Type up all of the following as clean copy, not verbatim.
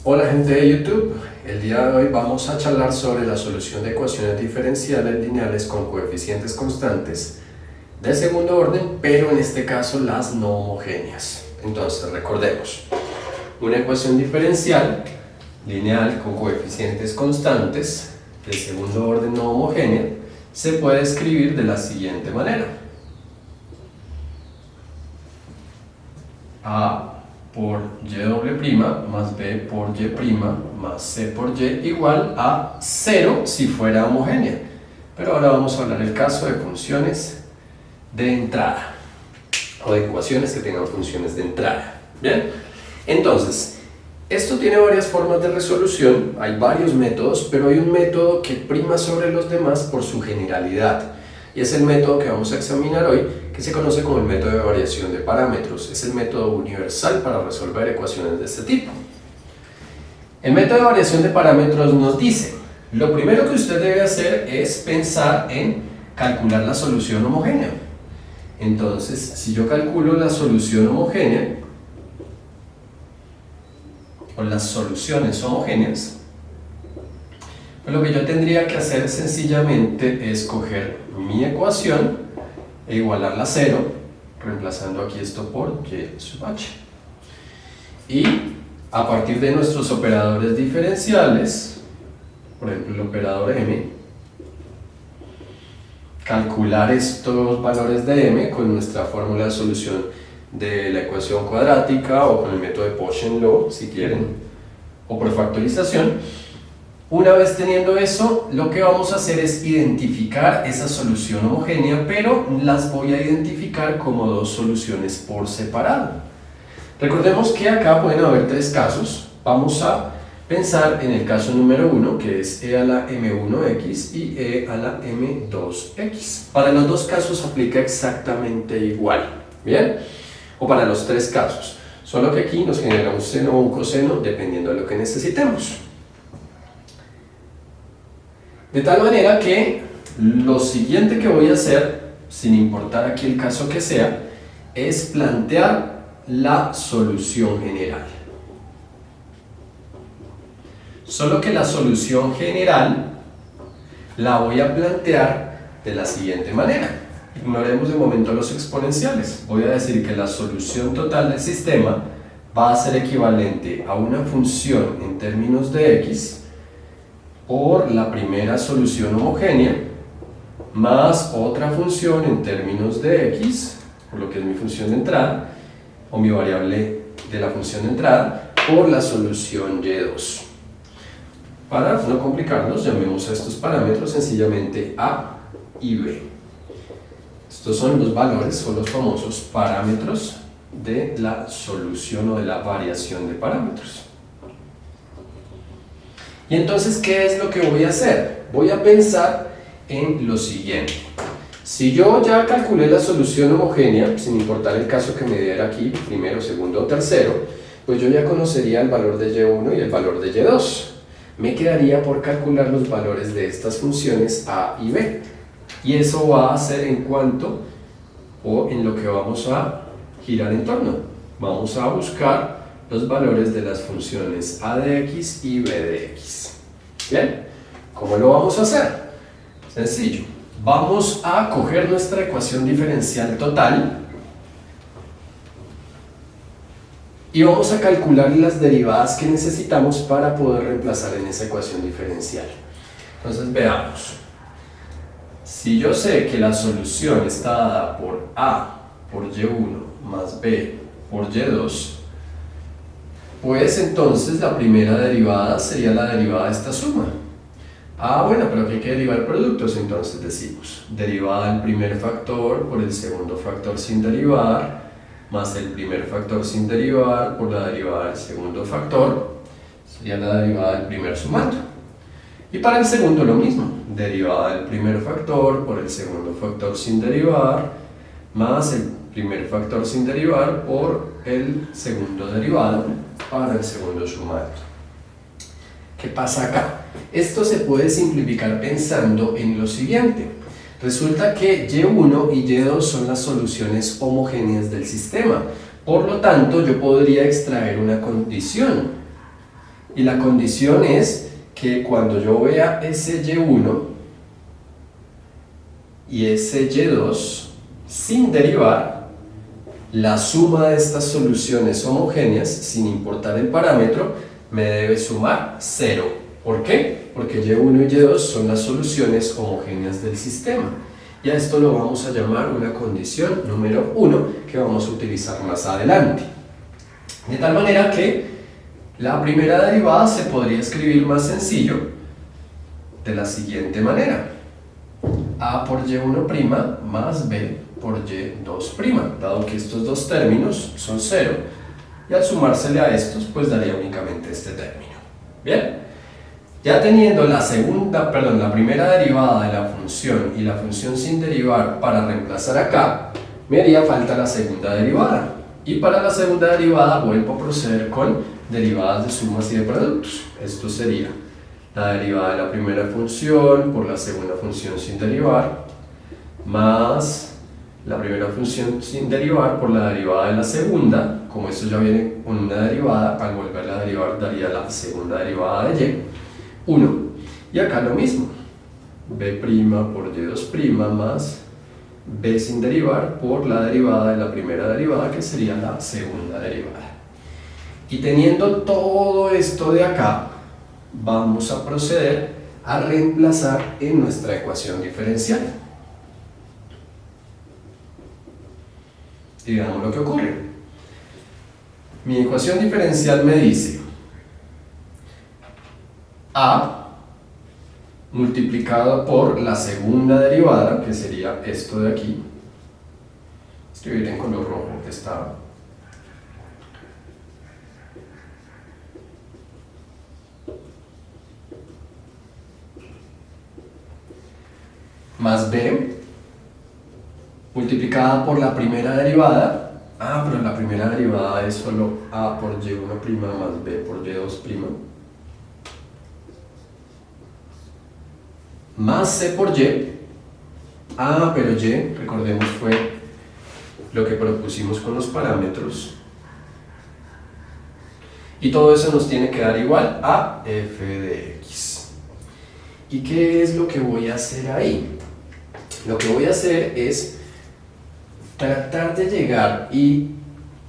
Hola gente de YouTube, el día de hoy vamos a charlar sobre la solución de ecuaciones diferenciales lineales con coeficientes constantes de segundo orden, pero en este caso las no homogéneas. Entonces recordemos, una ecuación diferencial lineal con coeficientes constantes de segundo orden no homogénea se puede escribir de la siguiente manera: A por y' más b por y' más c por y igual a 0 si fuera homogénea. Pero ahora vamos a hablar del caso de funciones de entrada o de ecuaciones que tengan funciones de entrada. Bien, entonces esto tiene varias formas de resolución, hay varios métodos, pero hay un método que prima sobre los demás por su generalidad. Y es el método que vamos a examinar hoy, que se conoce como el método de variación de parámetros. Es el método universal para resolver ecuaciones de este tipo. El método de variación de parámetros nos dice: lo primero que usted debe hacer es pensar en calcular la solución homogénea. Entonces, si yo calculo la solución homogénea, o las soluciones homogéneas, pues lo que yo tendría que hacer sencillamente es coger mi ecuación e igualarla a 0, reemplazando aquí esto por y sub h. Y a partir de nuestros operadores diferenciales, por ejemplo el operador m, calcular estos valores de m con nuestra fórmula de solución de la ecuación cuadrática o con el método de Paschen-Louw, si quieren, o por factorización. Una vez teniendo eso, lo que vamos a hacer es identificar esa solución homogénea, pero las voy a identificar como dos soluciones por separado. Recordemos que acá pueden haber tres casos. Vamos a pensar en el caso número 1, que es e a la m1x y e a la m2x. Para los dos casos aplica exactamente igual, ¿bien? O para los tres casos, solo que aquí nos genera un seno o un coseno dependiendo de lo que necesitemos. De tal manera que lo siguiente que voy a hacer, sin importar aquí el caso que sea, es plantear la solución general. Solo que la solución general la voy a plantear de la siguiente manera. Ignoremos de momento los exponenciales. Voy a decir que la solución total del sistema va a ser equivalente a una función en términos de x por la primera solución homogénea más otra función en términos de x, por lo que es mi función de entrada, o mi variable de la función de entrada, por la solución y2. Para no complicarnos, llamemos a estos parámetros sencillamente a y b. Estos son los valores o los famosos parámetros de la solución o de la variación de parámetros. Y entonces, ¿qué es lo que voy a hacer? Voy a pensar en lo siguiente. Si yo ya calculé la solución homogénea, sin importar el caso que me diera aquí, primero, segundo o tercero, pues yo ya conocería el valor de y1 y el valor de y2. Me quedaría por calcular los valores de estas funciones a y b. Y eso va a ser en cuanto o en lo que vamos a girar en torno. Vamos a buscar los valores de las funciones a de x y b de x. ¿Bien? ¿Cómo lo vamos a hacer? Sencillo. Vamos a coger nuestra ecuación diferencial total y vamos a calcular las derivadas que necesitamos para poder reemplazar en esa ecuación diferencial. Entonces veamos. Si yo sé que la solución está dada por a por y1 más b por y2, pues entonces la primera derivada sería la derivada de esta suma. Bueno, pero aquí hay que derivar productos, entonces decimos derivada del primer factor por el segundo factor sin derivar, más el primer factor sin derivar por la derivada del segundo factor, sería la derivada del primer sumando. Y para el segundo lo mismo, derivada del primer factor por el segundo factor sin derivar, más el primer factor sin derivar por el segundo derivado para el segundo sumando. ¿Qué pasa acá? Esto se puede simplificar pensando en lo siguiente. Resulta que y1 y y2 son las soluciones homogéneas del sistema. Por lo tanto, yo podría extraer una condición y la condición es que cuando yo vea ese y1 y ese y2 sin derivar, la suma de estas soluciones homogéneas, sin importar el parámetro, me debe sumar 0. ¿Por qué? Porque y1 y y2 son las soluciones homogéneas del sistema. Y a esto lo vamos a llamar una condición número 1 que vamos a utilizar más adelante. De tal manera que la primera derivada se podría escribir más sencillo de la siguiente manera: a por y1' más b por y2', dado que estos dos términos son 0, y al sumársele a estos pues daría únicamente este término. Bien, ya teniendo la primera derivada de la función y la función sin derivar para reemplazar acá, me haría falta la segunda derivada, y para la segunda derivada vuelvo a proceder con derivadas de sumas y de productos. Esto sería la derivada de la primera función por la segunda función sin derivar, más la primera función sin derivar por la derivada de la segunda. Como esto ya viene con una derivada, al volverla a derivar daría la segunda derivada de y1. Y acá lo mismo, b' por y2' más b sin derivar por la derivada de la primera derivada, que sería la segunda derivada. Y teniendo todo esto de acá, vamos a proceder a reemplazar en nuestra ecuación diferencial. Y veamos lo que ocurre. Mi ecuación diferencial me dice a multiplicado por la segunda derivada, que sería esto de aquí. Escribiré en color rojo esta. Más b multiplicada por la primera derivada. Pero la primera derivada es solo a por y1' más b por y2', más c por y. Pero y, recordemos, fue lo que propusimos con los parámetros. Y todo eso nos tiene que dar igual a f de x. ¿Y qué es lo que voy a hacer ahí? Lo que voy a hacer es tratar de llegar y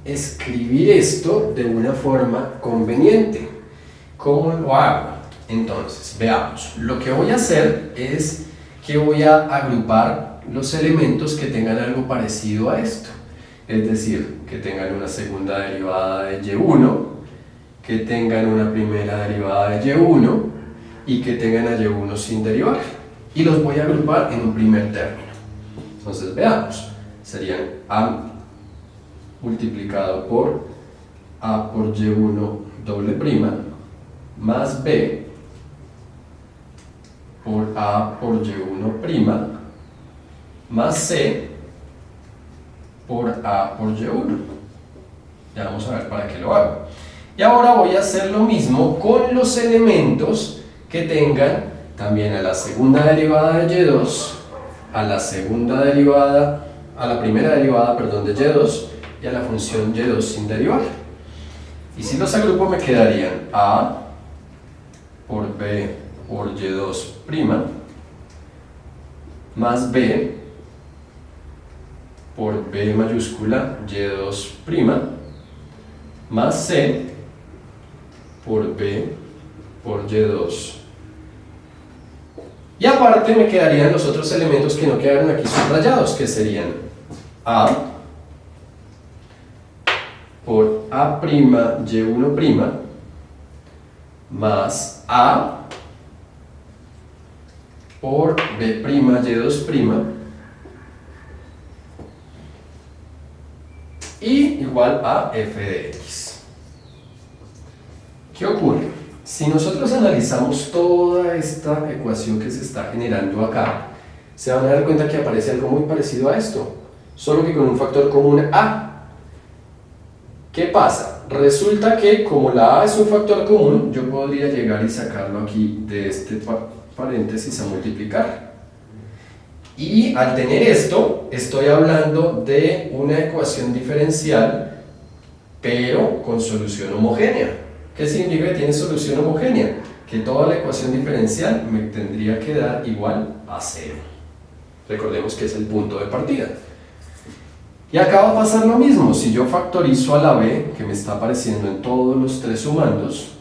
escribir esto de una forma conveniente. ¿Cómo lo hago? Entonces, veamos. Lo que voy a hacer es que voy a agrupar los elementos que tengan algo parecido a esto. Es decir, que tengan una segunda derivada de y1, que tengan una primera derivada de y1 y que tengan a y1 sin derivar. Y los voy a agrupar en un primer término. Entonces, veamos. Serían a multiplicado por a por y1' más b por a por y1' más c por a por y1. Ya vamos a ver para qué lo hago. Y ahora voy a hacer lo mismo con los elementos que tengan también a la segunda derivada de y2, a la primera derivada, de y2 y a la función y2 sin derivar. Y si los agrupo me quedarían a por b por y2' más b por b mayúscula y2' más c por b por y2. Y aparte me quedarían los otros elementos que no quedaron aquí subrayados, que serían a por a' y1' más a por b' y2' y igual a f de x. ¿Qué ocurre? Si nosotros analizamos toda esta ecuación que se está generando acá, se van a dar cuenta que aparece algo muy parecido a esto, solo que con un factor común a. ¿Qué pasa? Resulta que como la a es un factor común, yo podría llegar y sacarlo aquí de este paréntesis a multiplicar. Y al tener esto, estoy hablando de una ecuación diferencial, pero con solución homogénea. ¿Qué significa que tiene solución homogénea? Que toda la ecuación diferencial me tendría que dar igual a 0. Recordemos que es el punto de partida. Y acá va a pasar lo mismo. Si yo factorizo a la b, que me está apareciendo en todos los tres sumandos,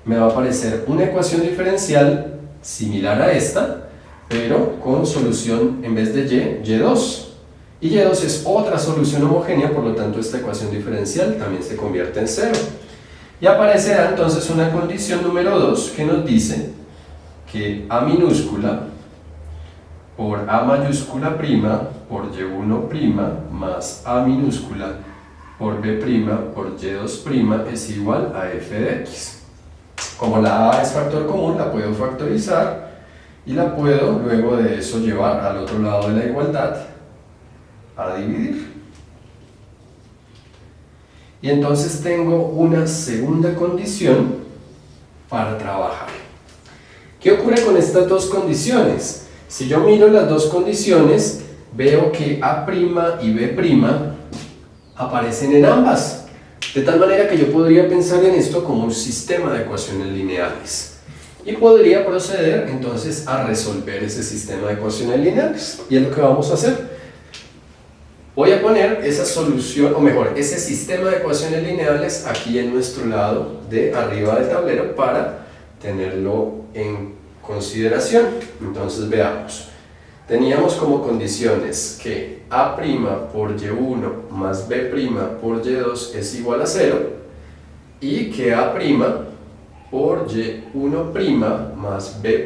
me va a aparecer una ecuación diferencial similar a esta, pero con solución en vez de y, y2. Y y2 es otra solución homogénea, por lo tanto esta ecuación diferencial también se convierte en 0. Y aparecerá entonces una condición número 2 que nos dice que a minúscula por a mayúscula prima por y1 prima más a minúscula por b prima por y2 prima es igual a f de x. Como la a es factor común, la puedo factorizar y la puedo luego de eso llevar al otro lado de la igualdad a dividir. Y entonces tengo una segunda condición para trabajar. ¿Qué ocurre con estas dos condiciones? Si yo miro las dos condiciones, veo que a' y b' aparecen en ambas. De tal manera que yo podría pensar en esto como un sistema de ecuaciones lineales. Y podría proceder entonces a resolver ese sistema de ecuaciones lineales. Y es lo que vamos a hacer. Voy a poner esa solución, o mejor, ese sistema de ecuaciones lineales aquí en nuestro lado de arriba del tablero para tenerlo en consideración. Entonces veamos. Teníamos como condiciones que a' por y1 más b' por y2 es igual a 0 y que a' por y1' más b'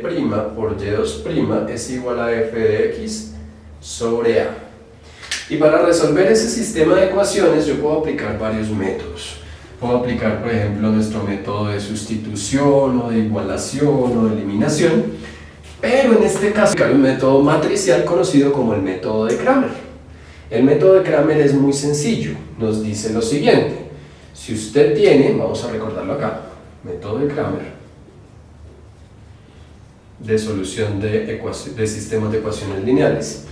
por y2' es igual a f de x sobre a. Y para resolver ese sistema de ecuaciones yo puedo aplicar varios métodos. Puedo aplicar, por ejemplo, nuestro método de sustitución o de igualación o de eliminación, pero en este caso hay un método matricial conocido como el método de Cramer. El método de Cramer es muy sencillo, nos dice lo siguiente: si usted tiene, vamos a recordarlo acá, método de Cramer, de solución de sistemas de ecuaciones lineales,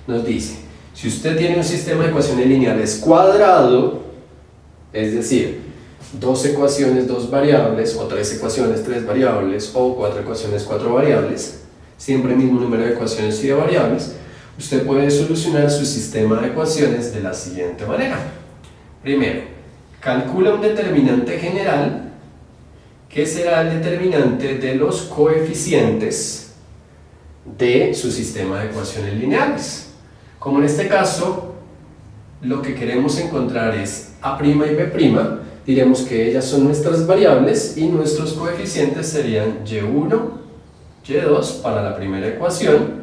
nos dice: si usted tiene un sistema de ecuaciones lineales cuadrado, es decir, dos ecuaciones, dos variables, o tres ecuaciones, tres variables, o cuatro ecuaciones, cuatro variables, siempre el mismo número de ecuaciones y de variables, usted puede solucionar su sistema de ecuaciones de la siguiente manera. Primero, calcula un determinante general, que será el determinante de los coeficientes de su sistema de ecuaciones lineales. Como en este caso, lo que queremos encontrar es a' y b', diremos que ellas son nuestras variables y nuestros coeficientes serían y1, y2 para la primera ecuación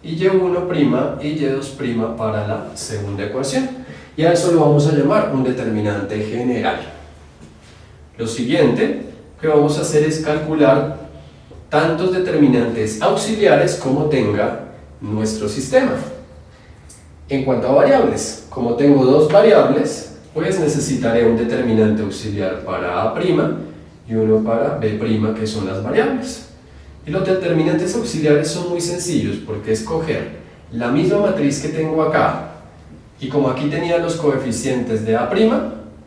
y y1' y y2' para la segunda ecuación. Y a eso lo vamos a llamar un determinante general. Lo siguiente que vamos a hacer es calcular tantos determinantes auxiliares como tenga nuestro sistema. En cuanto a variables, como tengo dos variables, pues necesitaré un determinante auxiliar para a' y uno para b', que son las variables. Y los determinantes auxiliares son muy sencillos, porque es coger la misma matriz que tengo acá, y como aquí tenía los coeficientes de a',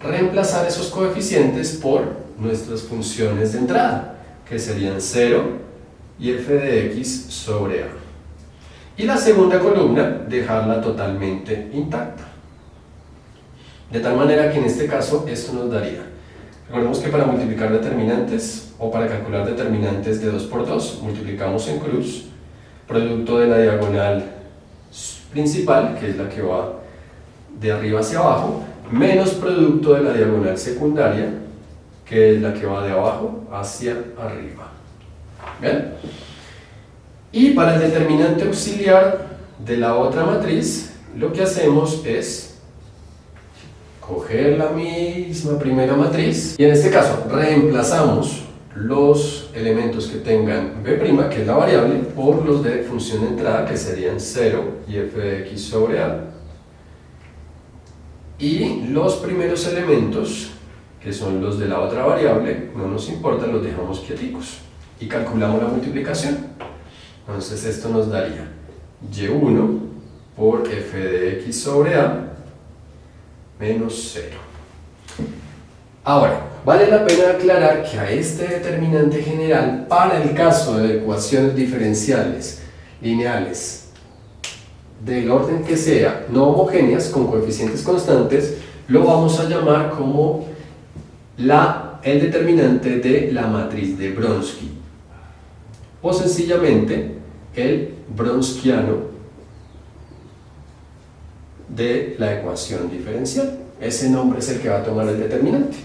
reemplazar esos coeficientes por nuestras funciones de entrada, que serían 0 y f de x sobre a. Y la segunda columna, dejarla totalmente intacta. De tal manera que en este caso esto nos daría, recordemos que para multiplicar determinantes o para calcular determinantes de 2 por 2, multiplicamos en cruz, producto de la diagonal principal, que es la que va de arriba hacia abajo, menos producto de la diagonal secundaria, que es la que va de abajo hacia arriba. ¿Bien? Y para el determinante auxiliar de la otra matriz, lo que hacemos es coger la misma primera matriz y en este caso reemplazamos los elementos que tengan b', que es la variable, por los de función de entrada, que serían 0 y f de x sobre a, y los primeros elementos, que son los de la otra variable, no nos importa, los dejamos quieticos y calculamos la multiplicación. Entonces esto nos daría y1 por f de x sobre a menos 0. Ahora, vale la pena aclarar que a este determinante general, para el caso de ecuaciones diferenciales lineales del orden que sea, no homogéneas, con coeficientes constantes, lo vamos a llamar como el determinante de la matriz de Bronsky, o sencillamente el bronsquiano de la ecuación diferencial. Ese nombre es el que va a tomar el determinante,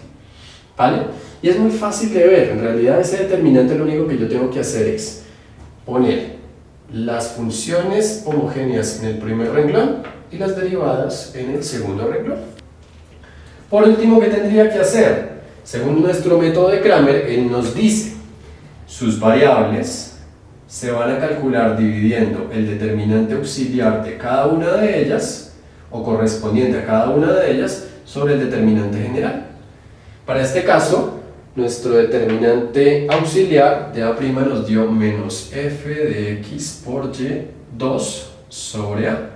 ¿vale? Y es muy fácil de ver. En realidad ese determinante, lo único que yo tengo que hacer es poner las funciones homogéneas en el primer renglón y las derivadas en el segundo renglón. Por último, ¿qué tendría que hacer? Según nuestro método de Cramer, él nos dice sus variables se van a calcular dividiendo el determinante auxiliar de cada una de ellas, o correspondiente a cada una de ellas, sobre el determinante general. Para este caso, nuestro determinante auxiliar de A' nos dio menos f de x por y 2 sobre A.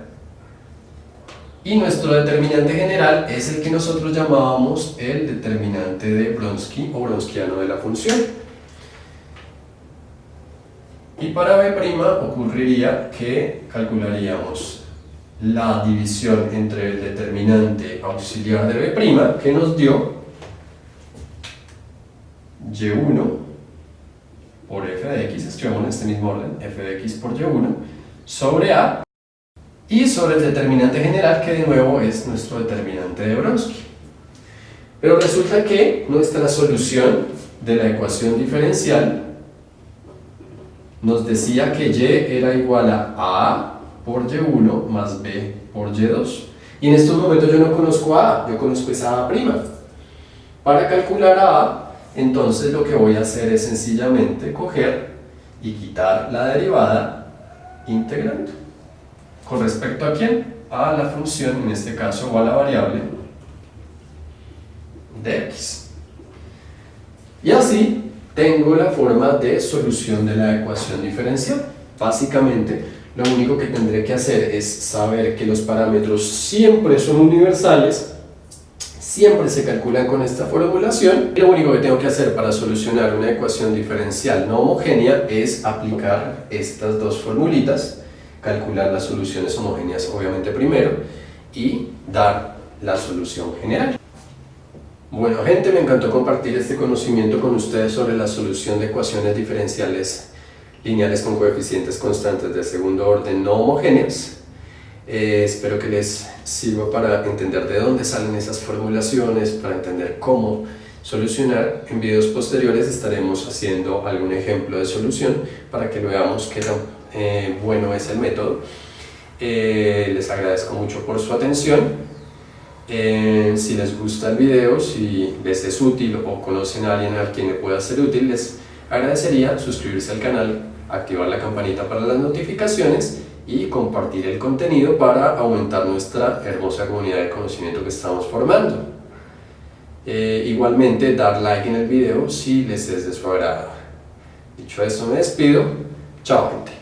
Y nuestro determinante general es el que nosotros llamábamos el determinante de Bronsky o bronsquiano de la función. Y para B' ocurriría que calcularíamos la división entre el determinante auxiliar de B', que nos dio y1 por f de x, escribamos en este mismo orden, f de x por y1, sobre A, y sobre el determinante general, que de nuevo es nuestro determinante de Bronsky. Pero resulta que nuestra solución de la ecuación diferencial nos decía que y era igual a A por y1 más b por y2. Y en estos momentos yo no conozco a A, yo conozco esa A'. Para calcular a A, entonces lo que voy a hacer es sencillamente coger y quitar la derivada integrando. ¿Con respecto a quién? A la función, en este caso, o a la variable de x. Y así tengo la forma de solución de la ecuación diferencial. Básicamente, lo único que tendré que hacer es saber que los parámetros siempre son universales, siempre se calculan con esta formulación, y lo único que tengo que hacer para solucionar una ecuación diferencial no homogénea es aplicar estas dos formulitas, calcular las soluciones homogéneas obviamente primero y dar la solución general. Bueno gente, me encantó compartir este conocimiento con ustedes sobre la solución de ecuaciones diferenciales lineales con coeficientes constantes de segundo orden no homogéneas. Espero que les sirva para entender de dónde salen esas formulaciones, para entender cómo solucionar. En videos posteriores estaremos haciendo algún ejemplo de solución para que veamos qué tan bueno es el método. Les agradezco mucho por su atención. Si les gusta el video, si les es útil o conocen a alguien a quien le pueda ser útil, les agradecería suscribirse al canal, activar la campanita para las notificaciones y compartir el contenido para aumentar nuestra hermosa comunidad de conocimiento que estamos formando. Igualmente dar like en el video si les es de su agrado. Dicho esto, me despido. Chao gente.